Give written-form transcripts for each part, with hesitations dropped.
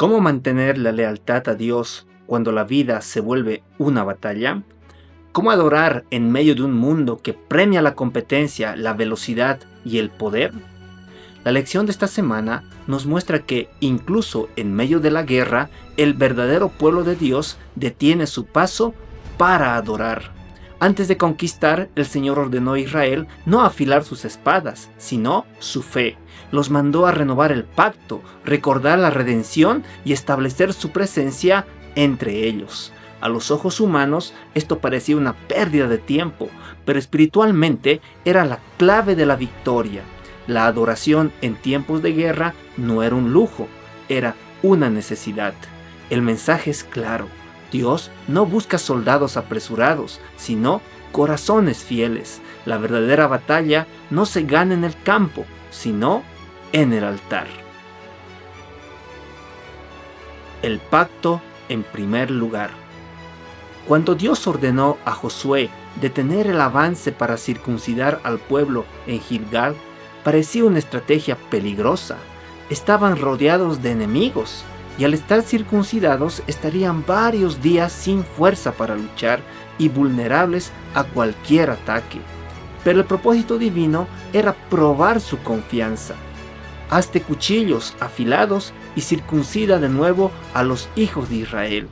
¿Cómo mantener la lealtad a Dios cuando la vida se vuelve una batalla? ¿Cómo adorar en medio de un mundo que premia la competencia, la velocidad y el poder? La lección de esta semana nos muestra que, incluso en medio de la guerra, el verdadero pueblo de Dios detiene su paso para adorar. Antes de conquistar, el Señor ordenó a Israel no afilar sus espadas, sino su fe. Los mandó a renovar el pacto, recordar la redención y establecer su presencia entre ellos. A los ojos humanos, esto parecía una pérdida de tiempo, pero espiritualmente era la clave de la victoria. La adoración en tiempos de guerra no era un lujo, era una necesidad. El mensaje es claro: Dios no busca soldados apresurados, sino corazones fieles. La verdadera batalla no se gana en el campo, sino en el altar. El pacto en primer lugar. Cuando Dios ordenó a Josué detener el avance para circuncidar al pueblo en Gilgal, parecía una estrategia peligrosa. Estaban rodeados de enemigos y al estar circuncidados estarían varios días sin fuerza para luchar y vulnerables a cualquier ataque. Pero el propósito divino era probar su confianza. Hazte cuchillos afilados y circuncida de nuevo a los hijos de Israel.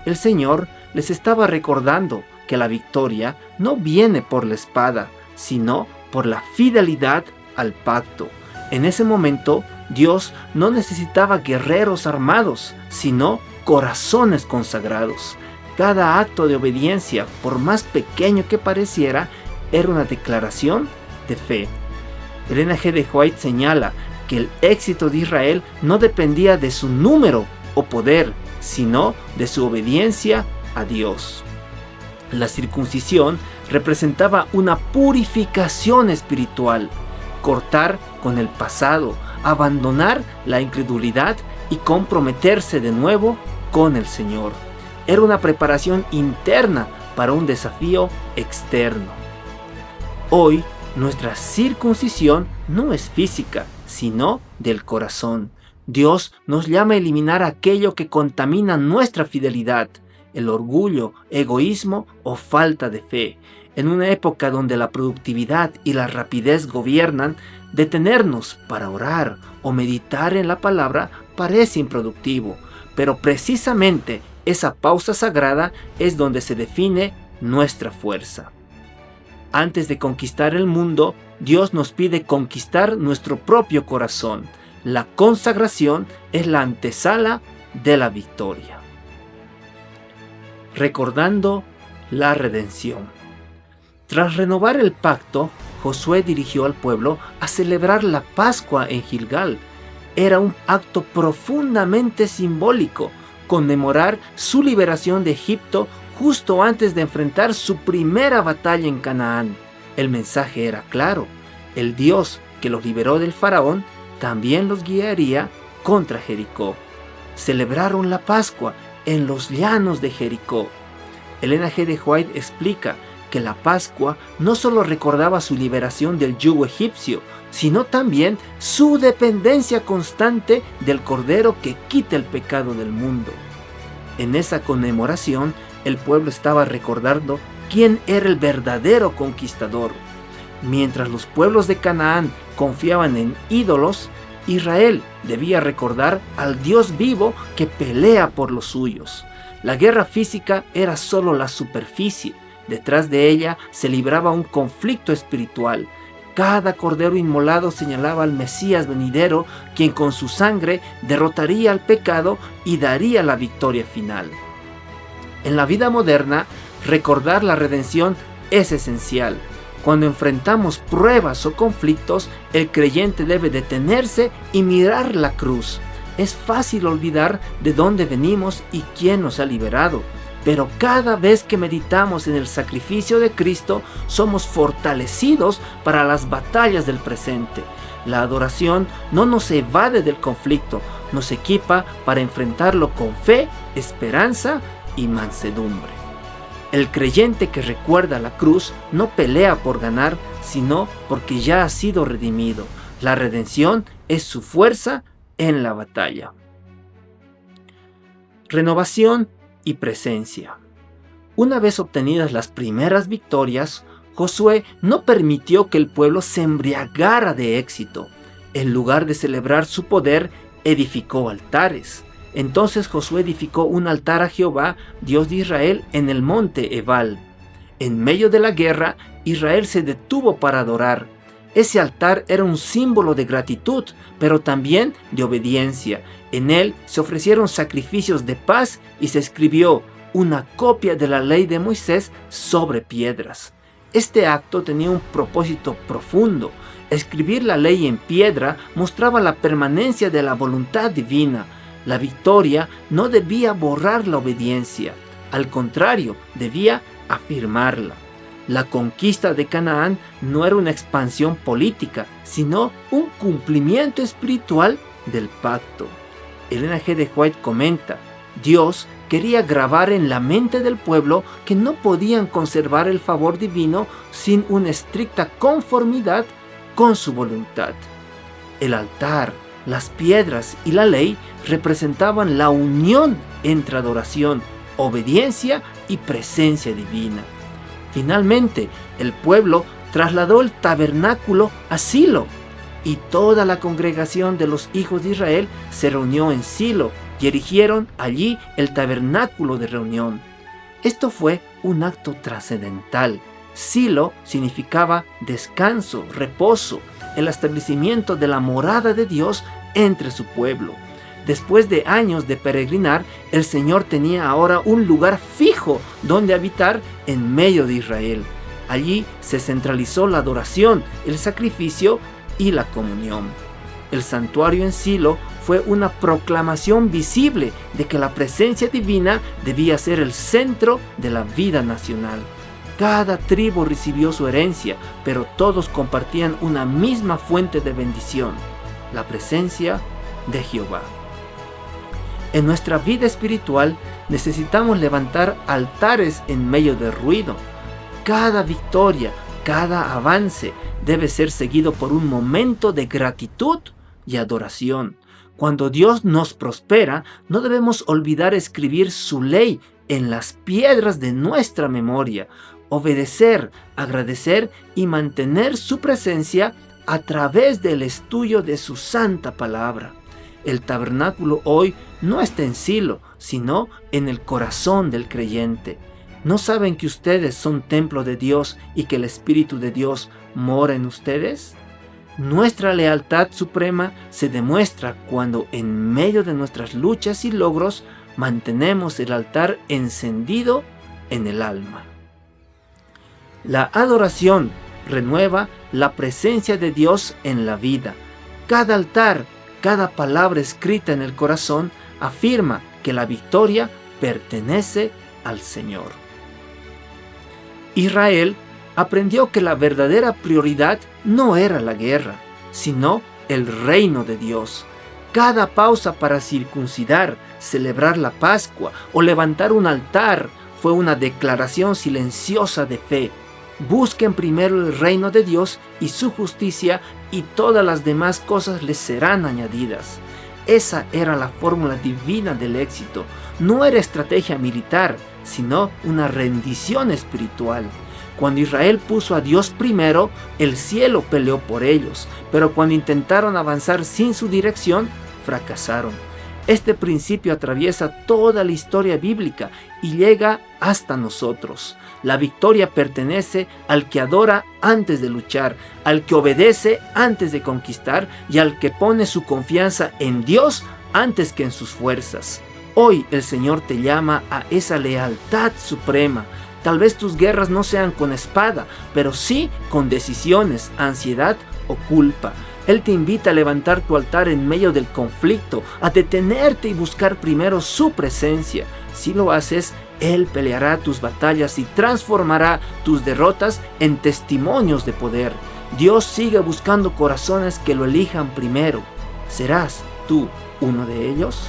El Señor les estaba recordando que la victoria no viene por la espada, sino por la fidelidad al pacto. En ese momento, Dios no necesitaba guerreros armados, sino corazones consagrados. Cada acto de obediencia, por más pequeño que pareciera, era una declaración de fe. Ellen G. de White señala que el éxito de Israel no dependía de su número o poder, sino de su obediencia a Dios. La circuncisión representaba una purificación espiritual, cortar con el pasado, abandonar la incredulidad y comprometerse de nuevo con el Señor. Era una preparación interna para un desafío externo. Hoy, nuestra circuncisión no es física, sino del corazón. Dios nos llama a eliminar aquello que contamina nuestra fidelidad, el orgullo, egoísmo o falta de fe. En una época donde la productividad y la rapidez gobiernan, detenernos para orar o meditar en la palabra parece improductivo, pero precisamente esa pausa sagrada es donde se define nuestra fuerza. Antes de conquistar el mundo, Dios nos pide conquistar nuestro propio corazón. La consagración es la antesala de la victoria. Recordando la redención. Tras renovar el pacto, Josué dirigió al pueblo a celebrar la Pascua en Gilgal. Era un acto profundamente simbólico, conmemorar su liberación de Egipto justo antes de enfrentar su primera batalla en Canaán. El mensaje era claro: el Dios que los liberó del faraón también los guiaría contra Jericó. Celebraron la Pascua en los llanos de Jericó. Ellen G. de White explica que la Pascua no solo recordaba su liberación del yugo egipcio, sino también su dependencia constante del Cordero que quita el pecado del mundo. En esa conmemoración, el pueblo estaba recordando quién era el verdadero conquistador. Mientras los pueblos de Canaán confiaban en ídolos, Israel debía recordar al Dios vivo que pelea por los suyos. La guerra física era solo la superficie. Detrás de ella se libraba un conflicto espiritual. Cada cordero inmolado señalaba al Mesías venidero, quien con su sangre derrotaría al pecado y daría la victoria final. En la vida moderna, recordar la redención es esencial. Cuando enfrentamos pruebas o conflictos, el creyente debe detenerse y mirar la cruz. Es fácil olvidar de dónde venimos y quién nos ha liberado, pero cada vez que meditamos en el sacrificio de Cristo, somos fortalecidos para las batallas del presente. La adoración no nos evade del conflicto, nos equipa para enfrentarlo con fe, esperanza y mansedumbre. El creyente que recuerda la cruz no pelea por ganar, sino porque ya ha sido redimido. La redención es su fuerza en la batalla. renovación y presencia. Una vez obtenidas las primeras victorias, Josué no permitió que el pueblo se embriagara de éxito. En lugar de celebrar su poder, edificó altares. Entonces Josué edificó un altar a Jehová, Dios de Israel, en el monte Ebal. En medio de la guerra, Israel se detuvo para adorar. Ese altar era un símbolo de gratitud, pero también de obediencia. En él se ofrecieron sacrificios de paz y se escribió una copia de la ley de Moisés sobre piedras. Este acto tenía un propósito profundo. Escribir la ley en piedra mostraba la permanencia de la voluntad divina. La victoria no debía borrar la obediencia, al contrario, debía afirmarla. La conquista de Canaán no era una expansión política, sino un cumplimiento espiritual del pacto. Elena G. de White comenta: Dios quería grabar en la mente del pueblo que no podían conservar el favor divino sin una estricta conformidad con su voluntad. El altar, las piedras y la ley representaban la unión entre adoración, obediencia y presencia divina. Finalmente, el pueblo trasladó el tabernáculo a Silo, y toda la congregación de los hijos de Israel se reunió en Silo y erigieron allí el tabernáculo de reunión. Esto fue un acto trascendental. Silo significaba descanso, reposo, el establecimiento de la morada de Dios entre su pueblo. Después de años de peregrinar, el Señor tenía ahora un lugar fijo donde habitar en medio de Israel. Allí se centralizó la adoración, el sacrificio y la comunión. El santuario en Silo fue una proclamación visible de que la presencia divina debía ser el centro de la vida nacional. Cada tribu recibió su herencia, pero todos compartían una misma fuente de bendición: la presencia de Jehová. En nuestra vida espiritual necesitamos levantar altares en medio del ruido. Cada victoria, cada avance debe ser seguido por un momento de gratitud y adoración. Cuando Dios nos prospera, no debemos olvidar escribir su ley en las piedras de nuestra memoria, obedecer, agradecer y mantener su presencia a través del estudio de su santa palabra. El tabernáculo hoy no está en Silo, sino en el corazón del creyente. ¿No saben que ustedes son templo de Dios y que el Espíritu de Dios mora en ustedes? Nuestra lealtad suprema se demuestra cuando en medio de nuestras luchas y logros mantenemos el altar encendido en el alma. La adoración renueva la presencia de Dios en la vida. Cada altar, cada palabra escrita en el corazón afirma que la victoria pertenece al Señor. Israel aprendió que la verdadera prioridad no era la guerra, sino el reino de Dios. Cada pausa para circuncidar, celebrar la Pascua o levantar un altar fue una declaración silenciosa de fe. Busquen primero el reino de Dios y su justicia, y todas las demás cosas les serán añadidas. Esa era la fórmula divina del éxito. No era estrategia militar, sino una rendición espiritual. Cuando Israel puso a Dios primero, el cielo peleó por ellos, pero cuando intentaron avanzar sin su dirección, fracasaron. Este principio atraviesa toda la historia bíblica y llega hasta nosotros. La victoria pertenece al que adora antes de luchar, al que obedece antes de conquistar y al que pone su confianza en Dios antes que en sus fuerzas. Hoy el Señor te llama a esa lealtad suprema. Tal vez tus guerras no sean con espada, pero sí con decisiones, ansiedad o culpa. Él te invita a levantar tu altar en medio del conflicto, a detenerte y buscar primero su presencia. Si lo haces, Él peleará tus batallas y transformará tus derrotas en testimonios de poder. Dios sigue buscando corazones que lo elijan primero. ¿Serás tú uno de ellos?